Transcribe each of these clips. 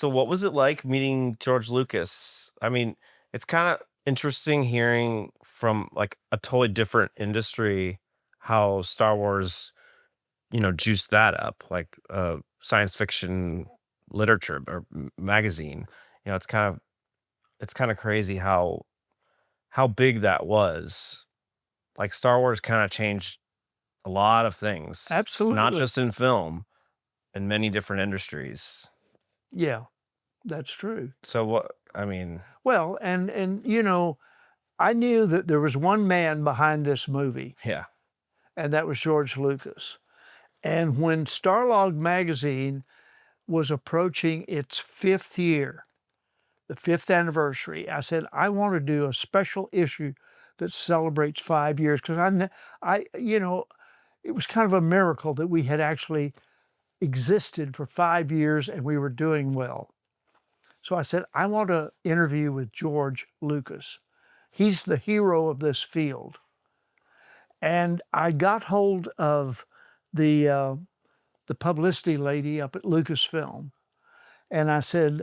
So what was it like meeting George Lucas? I mean, it's kind of interesting hearing from like a totally different industry how Star Wars, juiced that up, like science fiction literature or magazine. It's kind of crazy how big that was. Like Star Wars kind of changed a lot of things, not Absolutely. just in film, in many different industries. Yeah, that's true. So what I mean, Well, and I knew that there was one man behind this movie, yeah. and that was George Lucas. And when Starlog magazine was approaching its fifth year, the fifth anniversary, I said, I want to do a special issue that celebrates 5 years because it was kind of a miracle that we had actually existed for 5 years and we were doing well. So I said, I want to interview with George Lucas. He's the hero of this field. And I got hold of the the publicity lady up at Lucasfilm, and I said,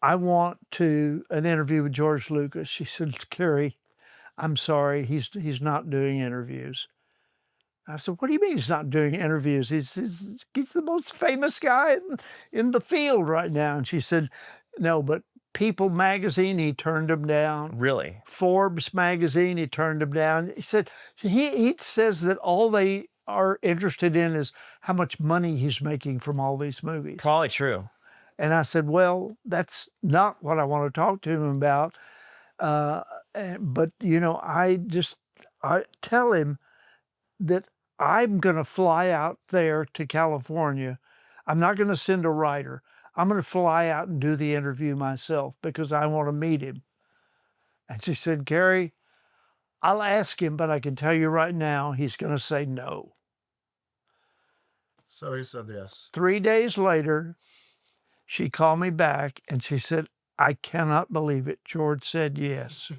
I want to an interview with George Lucas. She said, Kerry, I'm sorry, he's not doing interviews. I said, what do you mean he's not doing interviews? He's the most famous guy in the field right now. And she said, no, but People magazine, he turned him down. Really? Forbes magazine, he turned him down. He said, he says that all they are interested in is how much money he's making from all these movies. Probably true. And I said, well, that's not what I want to talk to him about. But, I tell him that I'm going to fly out there to California. I'm not going to send a writer. I'm going to fly out and do the interview myself because I want to meet him. And she said, Kerry, I'll ask him, but I can tell you right now, he's going to say no. So he said yes. 3 days later, she called me back and she said, I cannot believe it. George said yes.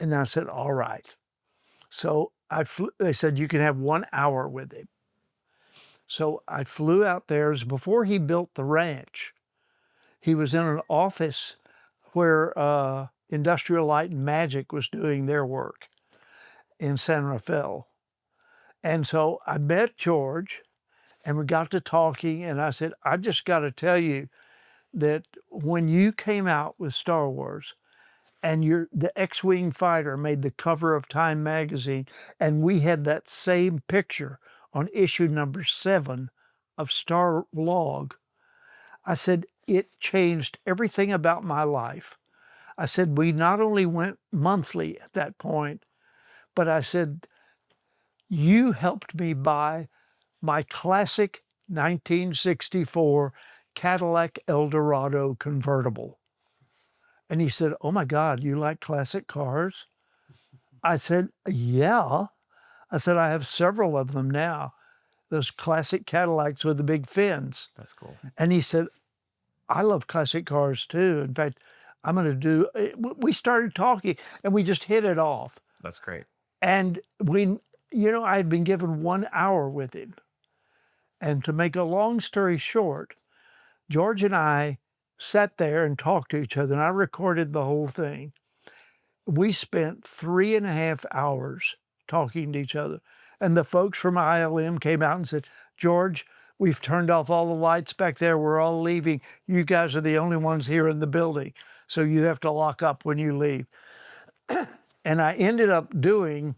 And I said, all right. So they said, you can have 1 hour with him. So I flew out there. It was before he built the ranch. He was in an office where Industrial Light and Magic was doing their work in San Rafael. And so I met George and we got to talking and I said, I just got to tell you that when you came out with Star Wars and the X-Wing fighter made the cover of Time magazine and we had that same picture on issue number 7 of Starlog, I said, it changed everything about my life. I said, we not only went monthly at that point, but I said, you helped me buy my classic 1964 Cadillac Eldorado convertible. And he said, oh my God, you like classic cars? I said, yeah. I said, I have several of them now, those classic Cadillacs with the big fins. That's cool. And he said, I love classic cars too. In fact, I'm going to do, we started talking and we just hit it off. That's great. And I had been given 1 hour with him. And to make a long story short, George and I sat there and talked to each other, and I recorded the whole thing. We spent 3.5 hours talking to each other. And the folks from ILM came out and said, George, we've turned off all the lights back there. We're all leaving. You guys are the only ones here in the building. So you have to lock up when you leave. And I ended up doing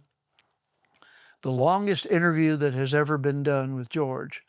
the longest interview that has ever been done with George.